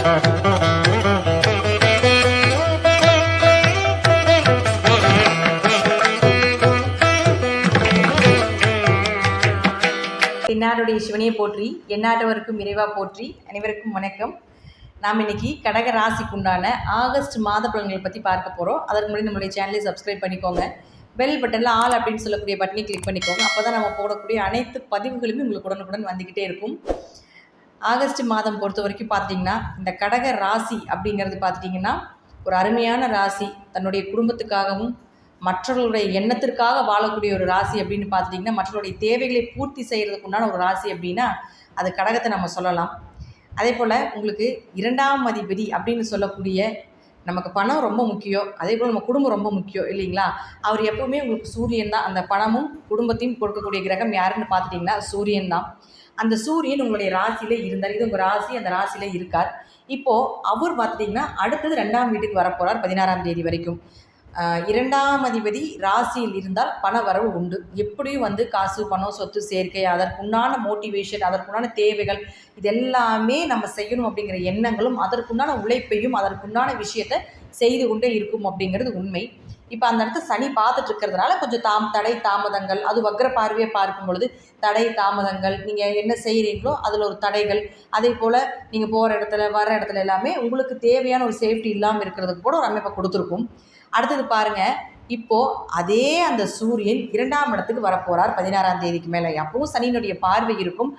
என்னாருடைய சிவனையை போற்றி எந்நாட்டவருக்கும் இறைவா போற்றி. அனைவருக்கும் வணக்கம். நாம் இன்னைக்கு கடக ராசிக்கு உண்டான ஆகஸ்ட் மாத பலன்களை பற்றி பார்க்க போகிறோம். அதற்கு முன்னாடி நம்மளுடைய சேனலை சப்ஸ்கிரைப் பண்ணிக்கோங்க. பெல் பட்டனில் ஆல் அப்படின்னு சொல்லக்கூடிய பட்டனை கிளிக் பண்ணிக்கோங்க. அப்போ தான் நம்ம போடக்கூடிய அனைத்து பதிவுகளுமே உங்களுக்கு உடனுக்குடன் வந்துக்கிட்டே இருக்கும். ஆகஸ்ட் மாதம் பொறுத்த வரைக்கும் பார்த்தீங்கன்னா, இந்த கடக ராசி அப்படிங்கிறது பார்த்துட்டிங்கன்னா ஒரு அருமையான ராசி. தன்னுடைய குடும்பத்துக்காகவும் மற்றவர்களுடைய எண்ணத்திற்காக வாழக்கூடிய ஒரு ராசி அப்படின்னு பார்த்துட்டிங்கன்னா, மற்றவருடைய தேவைகளை பூர்த்தி செய்கிறதுக்கு உண்டான ஒரு ராசி அப்படின்னா அது கடகத்தை நம்ம சொல்லலாம். அதே போல் உங்களுக்கு 2ஆம் அதிபதி அப்படின்னு சொல்லக்கூடிய, நமக்கு பணம் ரொம்ப முக்கியம், அதே போல் நம்ம குடும்பம் ரொம்ப முக்கியம் இல்லைங்களா? அவர் எப்போவுமே உங்களுக்கு சூரியன் தான். அந்த பணமும் குடும்பத்தையும் கொடுக்கக்கூடிய கிரகம் யாருன்னு பார்த்துட்டிங்கன்னா சூரியன் தான். அந்த சூரியன் உங்களுடைய ராசியிலே இருந்தார். இது உங்கள் ராசி, அந்த ராசியிலே இருக்கார். இப்போது அவர் பார்த்துட்டிங்கன்னா அடுத்தது 2ஆம் வீட்டுக்கு வரப்போகிறார் 16ஆம் தேதி வரைக்கும். 2ஆம் அதிபதி ராசியில் இருந்தால் பண வரவு உண்டு. எப்படியும் காசு, பணம், சொத்து சேர்க்கை, அதற்குண்டான மோட்டிவேஷன், அதற்குண்டான தேவைகள், இதெல்லாமே நம்ம செய்யணும் அப்படிங்கிற எண்ணங்களும் அதற்குண்டான உழைப்பையும் அதற்குண்டான விஷயத்தை செய்து கொண்டே இருக்கும் அப்படிங்கிறது உண்மை. இப்போ அந்த இடத்த சனி பார்த்துட்டு இருக்கிறதுனால கொஞ்சம் தடை தாமதங்கள், அது வக்ர பார்வையை பார்க்கும் பொழுது தடை தாமதங்கள், நீங்கள் என்ன செய்கிறீங்களோ அதில் ஒரு தடைகள், அதே போல் நீங்கள் போகிற இடத்துல வர இடத்துல எல்லாமே உங்களுக்கு தேவையான ஒரு சேஃப்டி இல்லாமல் இருக்கிறதுக்கு கூட ஒரு அமைப்பை கொடுத்துருக்கும். அடுத்தது பாருங்கள், இப்போது அதே அந்த சூரியன் 2ஆம் இடத்துக்கு வரப்போகிறார் 16ஆம் தேதிக்கு மேலே. அப்பவும் சனியினுடைய பார்வை இருக்கும்.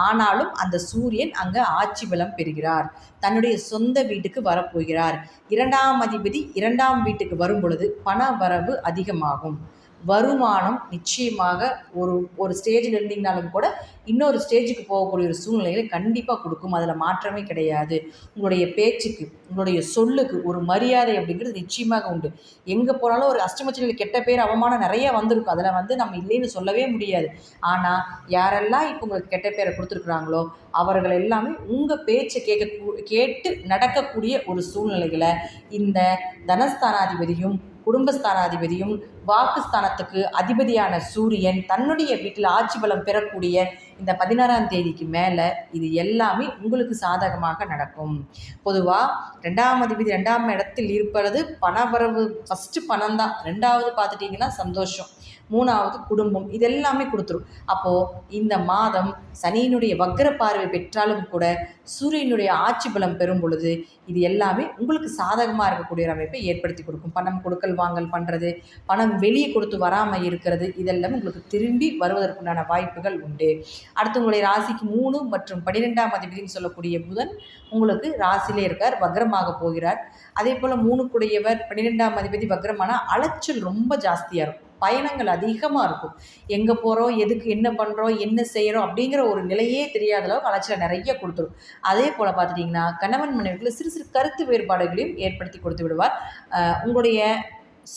ஆனாலும் அந்த சூரியன் அங்கே ஆட்சி பலம் பெறுகிறார். தன்னுடைய சொந்த வீட்டுக்கு வரப்போகிறார். 2ஆம் அதிபதி 2ஆம் வீட்டுக்கு வரும் பொழுது பண வரவு அதிகமாகும். வருமானம் நிச்சயமாக ஒரு ஸ்டேஜில் இருந்தீங்கனாலும் கூட இன்னொரு ஸ்டேஜுக்கு போகக்கூடிய ஒரு சூழ்நிலைகளை கண்டிப்பாக கொடுக்கும். அதில் மாற்றமே கிடையாது. உங்களுடைய பேச்சுக்கு, உங்களுடைய சொல்லுக்கு ஒரு மரியாதை அப்படிங்கிறது நிச்சயமாக உண்டு. எங்கே போனாலும் ஒரு அஷ்டமச்சனில் கெட்ட பேர், அவமானம் நிறைய வந்திருக்கும். அதில் நம்ம இல்லைன்னு சொல்லவே முடியாது. ஆனால் யாரெல்லாம் இப்போ உங்களுக்கு கெட்ட பேரை கொடுத்துருக்குறாங்களோ அவர்கள் எல்லாமே உங்கள் பேச்சை கேட்டு நடக்கக்கூடிய ஒரு சூழ்நிலைகளை இந்த தனஸ்தானாதிபதியும் குடும்பஸ்தானாதிபதியும் வாக்குஸ்தானத்துக்கு அதிபதியான சூரியன் தன்னுடைய வீட்டில் ஆட்சி பலம் பெறக்கூடிய இந்த 16ஆம் தேதிக்கு மேலே இது எல்லாமே உங்களுக்கு சாதகமாக நடக்கும். பொதுவாக 2ஆம் அதிபதி 2ஆம் இடத்தில் இருப்பது பணவரவு. ஃபஸ்ட்டு பணம் தான். 2ஆவது பார்த்துட்டிங்கன்னா சந்தோஷம், 3ஆவது குடும்பம், இதெல்லாமே கொடுத்துரும். அப்போது இந்த மாதம் சனியினுடைய வக்ர பார்வை பெற்றாலும் கூட சூரியனுடைய ஆட்சி பலம் பெறும் பொழுது இது எல்லாமே உங்களுக்கு சாதகமாக இருக்கக்கூடிய அமைப்பை ஏற்படுத்தி கொடுக்கும். பணம் கொடுக்கல் வாங்கல் பண்ணுறது, பணம் வெளியே கொடுத்து வராமல் இருக்கிறது, இதெல்லாம் உங்களுக்கு திரும்பி வருவதற்குண்டான வாய்ப்புகள் உண்டு. அடுத்து உங்களுடைய ராசிக்கு 3 மற்றும் 12ஆம் அதிபதினு சொல்லக்கூடிய புதன் உங்களுக்கு ராசியிலே இருக்கார், வக்ரமாக போகிறார். அதே போல் 3 12ஆம் அதிபதி வக்ரமான அலைச்சல் ரொம்ப ஜாஸ்தியாக இருக்கும். பயணங்கள் அதிகமாக இருக்கும். எங்கே போகிறோம், எதுக்கு என்ன பண்ணுறோம், என்ன செய்கிறோம் அப்படிங்கிற ஒரு நிலையே தெரியாத அளவுக்கு அலைச்சலை நிறைய கொடுத்துரும். அதே போல் பார்த்துட்டிங்கன்னா கணவன் மனைவிக்குள்ள சிறு சிறு கருத்து வேறுபாடுகளையும் ஏற்படுத்தி கொடுத்து விடுவார். உங்களுடைய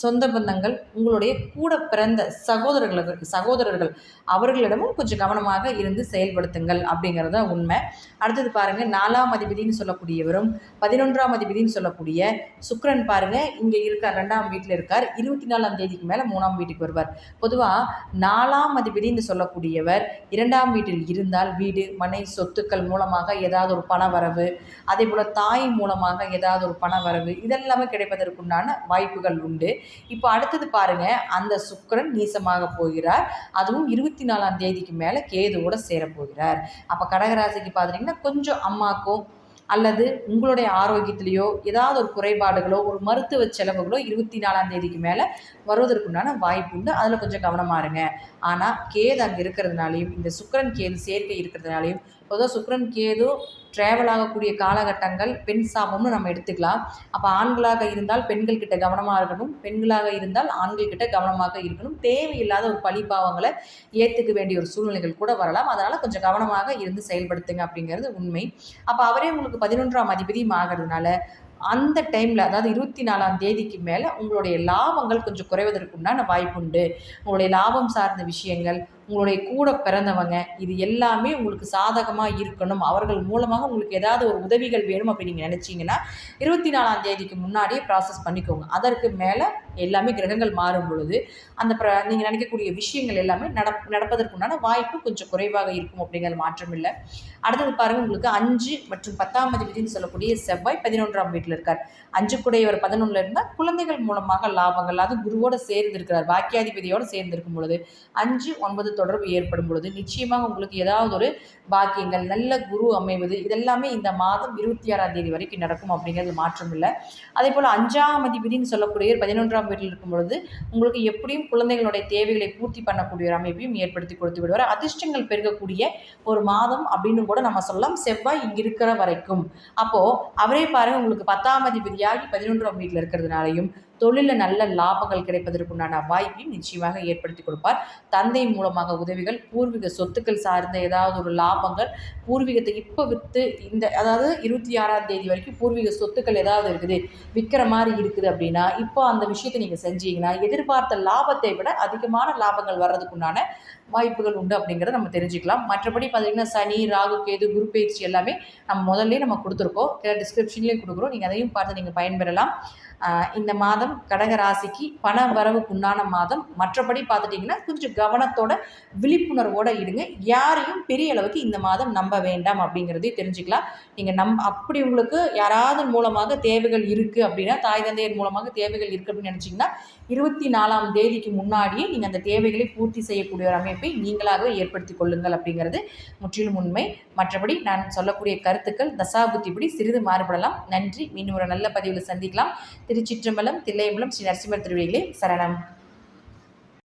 சொந்த பந்தங்கள், உங்களுடைய கூட பிறந்த சகோதரர்கள் அவர்களிடமும் கொஞ்சம் கவனமாக இருந்து செயல்படுத்துங்கள் அப்படிங்கிறத உண்மை. அடுத்தது பாருங்கள், 4ஆம் அதிபதினு சொல்லக்கூடியவரும் 11ஆம் அதிபதினு சொல்லக்கூடிய சுக்கிரன் பாருங்கள் இங்கே இருக்கார், 2ஆம் வீட்டில் இருக்கார். 24ஆம் தேதிக்கு மேலே 3ஆம் வீட்டுக்கு வருவார். பொதுவாக 4ஆம் அதிபதினு சொல்லக்கூடியவர் 2ஆம் வீட்டில் இருந்தால் வீடு, மனை, சொத்துக்கள் மூலமாக ஏதாவது ஒரு பண வரவு, அதே போல் தாய் மூலமாக ஏதாவது ஒரு பண வரவு, இதெல்லாமே கிடைப்பதற்குண்டான வாய்ப்புகள் உண்டு. இப்போ அடுத்தது பாருங்க, அந்த சுக்கிரன் நீசமாக போகிறார். அதுவும் 24ஆம் தேதிக்கு மேலே கேதுவோட சேரப்போகிறார். அப்போ கடகராசிக்கு பார்த்துட்டிங்கன்னா கொஞ்சம் அம்மாக்கோ அல்லது உங்களுடைய ஆரோக்கியத்திலேயோ ஏதாவது ஒரு குறைபாடுகளோ ஒரு மருத்துவ செலவுகளோ 24ஆம் தேதிக்கு மேலே வருவதற்குண்டான வாய்ப்பு உண்டு. அதில் கொஞ்சம் கவனமாக இருங்க. ஆனால் கேது அங்கே இருக்கிறதுனாலையும், இந்த சுக்கிரன் கேது சேர்க்கை இருக்கிறதுனாலையும், பொதுவாக சுக்கிரன் கேது ட்ராவல் ஆகக்கூடிய காலகட்டங்கள் பெண் சாபம்னு நம்ம எடுத்துக்கலாம். அப்போ ஆண்களாக இருந்தால் பெண்கள் கிட்ட கவனமாக இருக்கணும், பெண்களாக இருந்தால் ஆண்கள் கிட்ட கவனமாக இருக்கணும். தேவையில்லாத ஒரு பழிபாவங்களை ஏற்றுக்க வேண்டிய ஒரு சூழ்நிலைகள் கூட வரலாம். அதனால் கொஞ்சம் கவனமாக இருந்து செயல்படுத்துங்க அப்படிங்கிறது உண்மை. அப்போ அவரே உங்களுக்கு 11ஆம் அதிபதியும் ஆகிறதுனால அந்த டைமில், அதாவது 24ஆம் தேதிக்கு மேலே உங்களுடைய லாபங்கள் கொஞ்சம் குறைவதற்கு உண்டான வாய்ப்பு உண்டு. உங்களுடைய லாபம் சார்ந்த விஷயங்கள், உங்களுடைய கூட பிறந்தவங்க, இது எல்லாமே உங்களுக்கு சாதகமாக இருக்கணும், அவர்கள் மூலமாக உங்களுக்கு ஏதாவது ஒரு உதவிகள் வேணும் அப்படின்னு நீங்கள் நினச்சிங்கன்னா 24ஆம் தேதிக்கு முன்னாடியே ப்ராசஸ் பண்ணிக்கோங்க. அதற்கு மேலே எல்லாமே கிரகங்கள் மாறும் பொழுது அந்த நீங்கள் நினைக்கக்கூடிய விஷயங்கள் எல்லாமே நடப்பதற்குண்டான வாய்ப்பு கொஞ்சம் குறைவாக இருக்கும் அப்படிங்கிற மாற்றம் இல்லை. அடுத்தது பாருங்கள், உங்களுக்கு 5 மற்றும் 10ஆம் அதிபதினு சொல்லக்கூடிய செவ்வாய் 11ஆம் வீட்டில் இருக்கார். 5 கூடையவர் 11ல் இருந்தால் குழந்தைகள் மூலமாக லாபங்கள், அது குருவோடு சேர்ந்து இருக்கிறார், பாக்கியாதிபதியோடு சேர்ந்து இருக்கும் பொழுது 5, 9 தொடர்பு ஏற்படும் பொழுது நிச்சயமாக உங்களுக்கு ஏதாவது ஒரு பாக்கியங்கள், நல்ல குரு அமைவது, இதெல்லாமே இந்த மாதம் 26ஆம் தேதி வரைக்கும் நடக்கும் அப்படிங்கிறது மாற்றம் இல்லை. அதே போல் 5ஆம் அதிபதினு சொல்லக்கூடிய 11ஆம் வீட்டில் இருக்கும் பொழுது உங்களுக்கு எப்படியும் குழந்தைகளுடைய தேவைகளை பூர்த்தி பண்ணக்கூடிய ஒரு அமைப்பையும் ஏற்படுத்தி கொடுத்து விடுவார். அதிர்ஷ்டங்கள் பெருகக்கூடிய ஒரு மாதம் அப்படின்னு கூட நம்ம சொல்லலாம், செவ்வாய் இங்கே இருக்கிற வரைக்கும். அப்போது அவரே பாருங்கள், உங்களுக்கு 10ஆம் அதிபதியாகி 11ஆம் வீட்டில் இருக்கிறதுனாலையும் தொழிலில் நல்ல லாபங்கள் கிடைப்பதற்குண்டான வாய்ப்பையும் நிச்சயமாக ஏற்படுத்தி கொடுப்பார். தந்தை மூலமாக உதவிகள், பூர்வீக சொத்துக்கள் சார்ந்த ஏதாவது ஒரு லாபங்கள், பூர்வீகத்தை இப்போ விற்று அதாவது 26ஆம் தேதி வரைக்கும் பூர்வீக சொத்துக்கள் ஏதாவது இருக்குது, விற்கிற மாதிரி இருக்குது அப்படின்னா இப்போ அந்த விஷயத்தை நீங்கள் செஞ்சீங்கன்னா எதிர்பார்த்த லாபத்தை விட அதிகமான லாபங்கள் வர்றதுக்குண்டான வாய்ப்புகள் உண்டு அப்படிங்கிறத நம்ம தெரிஞ்சுக்கலாம். மற்றபடி பார்த்திங்கன்னா சனி, ராகு, கேது, குரு பயிற்சி எல்லாமே நம்ம முதல்ல நம்ம கொடுத்துருக்கோம், டிஸ்கிரிப்ஷன்லேயும் கொடுக்குறோம், நீங்கள் அதையும் பார்த்து நீங்கள் பயன்பெறலாம். இந்த மாதம் கடக ராசிக்கு பண வரவுக்குண்டான மாதம். மற்றபடி பார்த்துட்டிங்கன்னா கொஞ்சம் கவனத்தோட விழிப்புணர்வோடு இருங்க. யாரையும் பெரிய அளவுக்கு இந்த மாதம் நம்ப வேண்டாம் அப்படிங்கிறதையும் தெரிஞ்சுக்கலாம். நீங்கள் அப்படி உங்களுக்கு யாராவது மூலமாக தேவைகள் இருக்குது அப்படின்னா, தாய் தந்தையர் மூலமாக தேவைகள் இருக்குது அப்படின்னு நினச்சிங்கன்னா 24ஆம் தேதிக்கு முன்னாடியே நீங்கள் அந்த தேவைகளை பூர்த்தி செய்யக்கூடிய ஒரு அமைப்பை நீங்களாகவே ஏற்படுத்தி கொள்ளுங்கள் அப்படிங்கிறது முற்றிலும் உண்மை. மற்றபடி நான் சொல்லக்கூடிய கருத்துக்கள் தசாபுத்திப்படி சிறிது மாறுபடலாம். நன்றி. மீண்டும் ஒரு நல்ல பதிவில் சந்திக்கலாம். திருச்சிற்றம்பலம், தில்லையம்பலம், ஸ்ரீ நரசிம்மர் திருவடிகளே சரணம்.